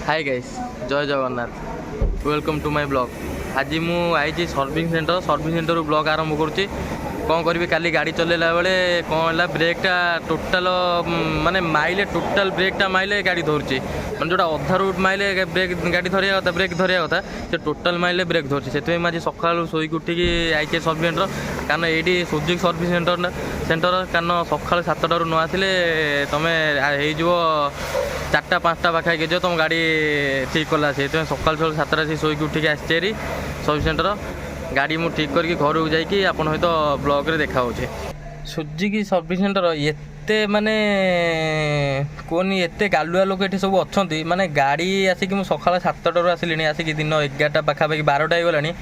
हाय guys जय Jagannath welcome to my blog. आज मु आई सर्विस सेंटर ब्लॉग आरंभ करुच्ची। कौन करी काली गाड़ी चलेला बेले कौन है ब्रेकटा टोटाल माने माइले टोटाल ब्रेकटा माइले गाड़ी धरुची मैं जोटा अधा रूट माइले ब्रेक गाड़ी धरिया कथा ब्रेक धरिया कथा से टोटाल माइले ब्रेक धरुची से आज सका शोक उठिकी आई सर्विस सेंटर कारण ये सुजुकी सर्विस सेंटर कारण सका 7टारू न आसिले तुम हो 4टा 5टा पाखापाखि जो तुम गाड़ी ठीक कला से सका 7टा से शोक उठिकी आसी सर्विस सेंटर गाड़ी मु ठीक करके घर को जाकि आपन सहित ब्लॉग रे देखा होचे। सुजुकी सर्विस सेंटर एते माने कोनी एते गालुआ लोक एठी सब अछंती माने गाड़ी आसिक मु सकाळ 7टारू आसिलिनी आसिक दिन 11टा पाखापाखि 12टा हो गलानी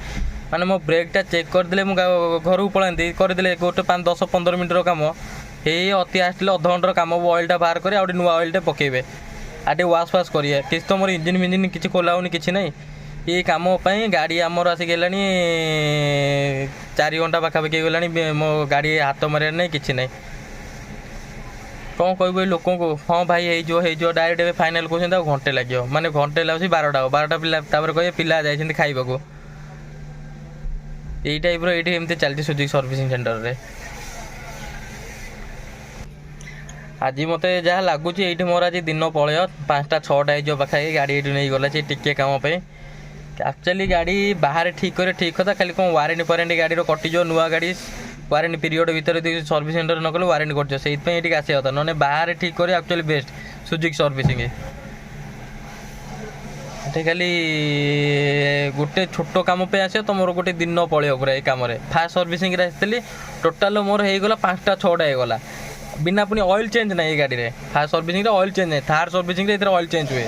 माने मो ब्रेकटा चेक करदेले मु घर को पळांती करदेले गोटे 5-10-15 मिनिट काम हे अति आसले अध घंटार काम ऑयलटा बाहर करे आ नुआ ऑयलटा पकेबे आटे वाश वाश करिए किस तो मोर इंजिन फिंजिन किछि खोला होनी किछि नहीं ये कम गाड़ी आमर आसिक 4 घंटा पाखापाखि गलानी मो गाड़ी हाथ मारे नहीं कि ना कौन कह लोक को हाँ भाई हो डायरेक्ट फाइनाल कहते घंटे लगे माने घंटे लगे 12टा पिला कहे पिला जाइए खाइबा को यही टाइप एमती चलती सुजुकी सर्विसिंग सेंटर रे। आज मत जहाँ लगुच ये मोर आज दिन पलय 5टा 6टा हो पाखापाखि गाड़ी ये नहीं गला टिके काम एक्चुअली गाड़ी बाहर ठीक करे ठीक था खाली कौन वारेंटी फारेंटी गाड़ी कटिज नुआ गाड़ी वारेंटी पीरियड भीतर सर्विस सेंटर न कले वारेंटी कट से आसा था ना बाहर ठीक करे एक्चुअली बेस्ट सुजुकी सर्विसिंग खाली गोटे छोट कम पे आस तो मोर गोटे दिन पलय पूरा कम फास्ट सर्विसिंग आसती टोटाल मोर होगला 5टा 6टा होगला बिना पुणी ऑयल चेंज ना ये गाड़ी में फास्ट सर्विसिंग ऑयल चेंज नहीं थार्ड सर्विसिंग ऑयल चेंज हुए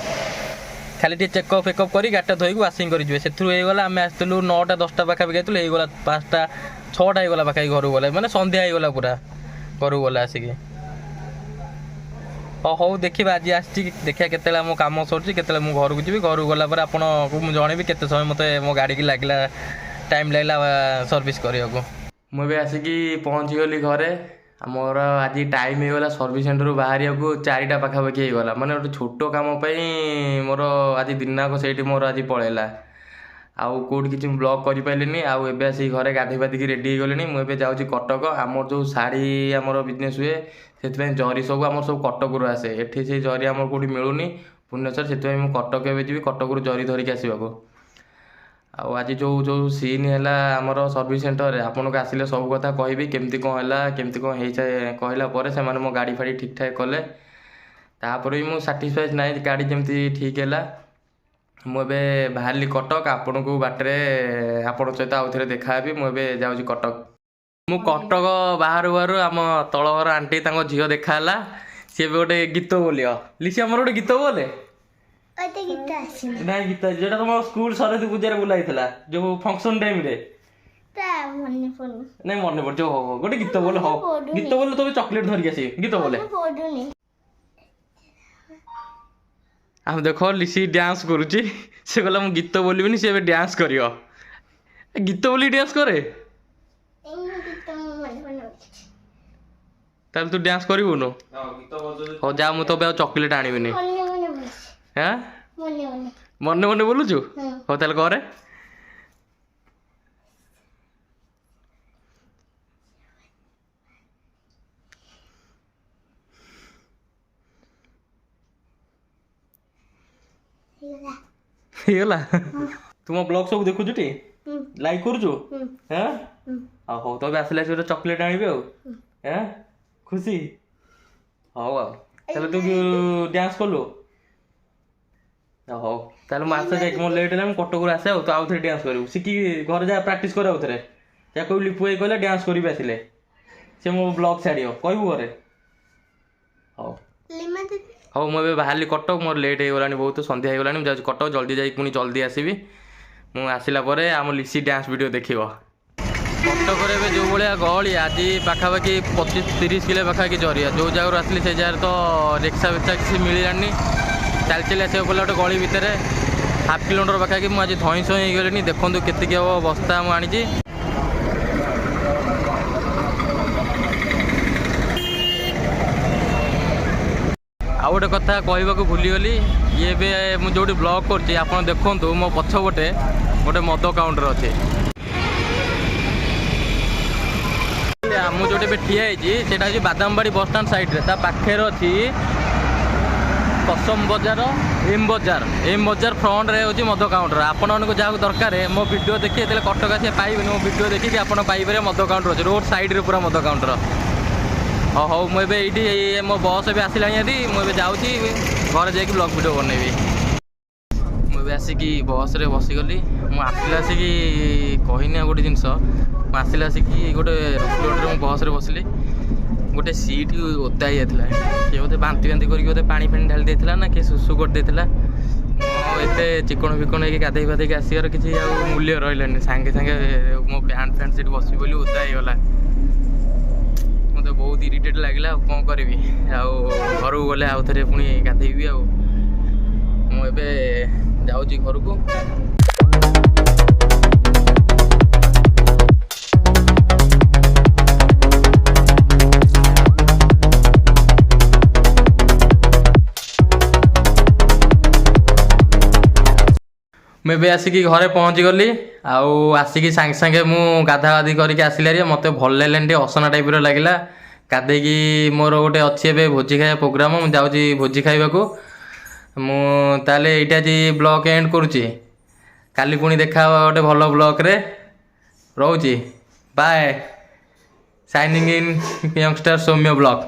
खाली टे चेकअप फेकअप कर गाड़ीटा धोईक वाशिंग करेंगे से आम आसलु 9टा 10टा पाखापाखि आसलु होगला 5टा 6टा होगला पाखापाखि घर गला मैंने संध्या होगला पूरा घर गला आसिक हौ देखा आज आसी देखा के मो कम सर के घर को जी घर को गला आपको मुझे जनइबी केते समय मत मो गाड़ी की लगला टाइम लगला सर्विस करने को मुझे आसिक पहुँची गली घरे मोर आज टाइम होगा सर्विस सेंटर बाहर को 4टा पाखापाखि होगला माने गोटे छोट कम मोर आज दिनाक से मोर आज पलैला आउ कौट कि ब्लॉग करें आउ एबे आसी घरे गाधे पाधिकी रेडी होगले मुझे जाऊँगी कटक आमर जो शाढ़ी आमर बिजनेस हुए से जरी सब आम सब कटक आसे एठी से जरी आमर कौटी मिलूनी भुवनेश्वर से कटक एवं जी कटक जरी धरिक आसवाक आज जो जो सीन है आमर सर्विस सेंटर आपन को आसिले सब कथा कहि केमती कौन है केमती कौन कहला पर से मो गाड़ी फाड़ी ठीक ठाक कले तापर भी मुझे साटिस्फाइड ना गाड़ी जमती ठीक है मुझे बाहरी कटक आपण को बाटे आपण सहित आउ थे देखा मुझे जाऊँगी कटक मु कटक बाहर बाहर आम तल घर आंटी झील देखा सी गोटे गीत बोलियो लिसी आमर गोटे गीत बोले ना गीत जो तुम स्कूल सरस्वती पूजा बुलाई जो फंक्शन टाइम रे नहीं मन पड़ जो हो गोटे गीत बोले हो गीत बोले तो चॉकलेट धरिक आस गीत बोले हम देख लिसी डांस करुच्ची से कहला मु गीत बोलबी सी डांस कर गीत बोली डांस करे ताल तू डांस करू हो जा मु तो चॉकलेट आनबी हाँ मन मन बोलुचु हो ताल करे तुम ब्लॉग सब देखु टी लाइक करुचु हाँ हो तो आसले चॉकलेट आनबे हाँ खुशी हौ आल तू डांस कलु हौ ताल आसे जाए मोर लेट है कटक आसे तो आउ थे डांस करूँ शिखी घर जा प्राक्ट कर आउ थे या कोई लिपु कहले डांस करी आसिले से मो ब्लॉग छाड़ कहबू घरे हौ हौ मुझे बाहरी कटक मोर लेट हो गलानी बहुत संध्या हो गलानी मुझे कटक जल्दी जाई पुणी जल्दी आसबि मु आसिला परे आम लिसी डांस वीडियो देखिब कटक जो भाया गहली आज पाखापाखि 25-30 किलो पाखापाखि जरिया जो जगह आसली से जगह तो रिक्शा फिक्सा किसी मिलानी चल चल आस गोटे गली भितर हाफ किलोमीटर पाखापाखि मुझे धई सई गली देखूँ केतिक हम बस्ता मुझे आनी ଆଉ ଗୋଟେ କଥା କହିବାକୁ ଭୁଲିଗଲି, ଇଏ ଏବେ ମୁଁ ଯେଉଁଠି ବ୍ଲଗ୍ କରୁଛି ଆପଣ ଦେଖନ୍ତୁ ମୋ ପଛପଟେ ଗୋଟେ ମଦ କାଉଣ୍ଟର ଅଛି। ମୁଁ ଯେଉଁଠି ଏବେ ଠିଆ ହେଇଛି ସେଇଟା ହେଉଛି ବାଦାମବାଡ଼ି ବସଷ୍ଟାଣ୍ଡ ସାଇଡ଼୍ରେ, ତା ପାଖରେ ଅଛି କସମ ବଜାର, ଏମ୍ ବଜାର ଫ୍ରଣ୍ଟରେ ହେଉଛି ମଦ କାଉଣ୍ଟର। ଆପଣମାନଙ୍କୁ ଯାହାକୁ ଦରକାର ମୋ ଭିଡ଼ିଓ ଦେଖି ଯେତେବେଳେ କଟକ ଆସିବେ ପାଇବେନି, ମୋ ଭିଡ଼ିଓ ଦେଖିକି ଆପଣ ପାଇପାରିବେ ମଦ କାଉଣ୍ଟର ଅଛି, ରୋଡ଼ ସାଇଡ଼୍ରେ ପୁରା ମଦ କାଉଣ୍ଟର। ହଉ ମୁଁ ଏବେ ଏଇଠି ମୋ ବସ୍ ଏବେ ଆସିଲାଣି ଏଠି, ମୁଁ ଏବେ ଯାଉଛି ଘରେ ଯାଇକି ବ୍ଲଗ୍ ଭିଡ଼ିଓ ବନେଇବି। ମୁଁ ଏବେ ଆସିକି ବସ୍ରେ ବସିଗଲି। ମୁଁ ଆସିଲା ଆସିକି କହିନି ଆଉ ଗୋଟେ ଜିନିଷ, ମୁଁ ଆସିଲା ଆସିକି ଗୋଟେ ରେଷ୍ଟୁରାଣ୍ଟରେ ମୁଁ ବସ୍ରେ ବସିଲି, ଗୋଟେ ସିଟ୍ ଓଦା ହେଇଯାଇଥିଲା। କିଏ ବୋଧେ ବାନ୍ତି କରିକି ବୋଧେ ପାଣି ଢାଳି ଦେଇଥିଲା ନା କିଏ ସୁସୁ କରିଦେଇଥିଲା। ମୁଁ ଏତେ ଚିକଣ ଫିକଣ ହେଇକି ଗାଧେଇ ପାଧେଇକି ଆସିବାର କିଛି ଆଉ ମୂଲ୍ୟ ରହିଲାନି। ସାଙ୍ଗେ ସାଙ୍ଗେ ମୋ ପ୍ୟାଣ୍ଟ ସେଠି ବସିବି ବୋଲି ଓଦା ହେଇଗଲା। ମୋତେ ବହୁତ ଇରିଟେଟ୍ ଲାଗିଲା। ଆଉ କ'ଣ କରିବି, ଆଉ ଘରକୁ ଗଲେ ଆଉ ଥରେ ପୁଣି ଗାଧେଇବି। ଆଉ ମୁଁ ଏବେ ଯାଉଛି ଘରକୁ। ମୁଁ ଏବେ ଆସିକି ଘରେ ପହଞ୍ଚିଗଲି। ଆଉ ଆସିକି ସାଙ୍ଗେ ସାଙ୍ଗେ ମୁଁ ଗାଧାଗାଧି କରିକି ଆସିଲି ହାରି। ମୋତେ ଭଲ ଲାଗିଲାନି, ଟିକେ ଅସନା ଟାଇପ୍ର ଲାଗିଲା। ଗାଧେଇକି ମୋର ଗୋଟେ ଅଛି ଏବେ ଭୋଜି ଖାଇବା ପ୍ରୋଗ୍ରାମ, ମୁଁ ଯାଉଛି ଭୋଜି ଖାଇବାକୁ। ମୁଁ ତାହେଲେ ଏଇଟା ଆଜି ବ୍ଲଗ୍ ଏଣ୍ଡ କରୁଛି। କାଲି ପୁଣି ଦେଖା ହେବା ଗୋଟେ ଭଲ ବ୍ଲଗ୍ରେ। ରହୁଛି, bye. Signing in youngster Soumya blog.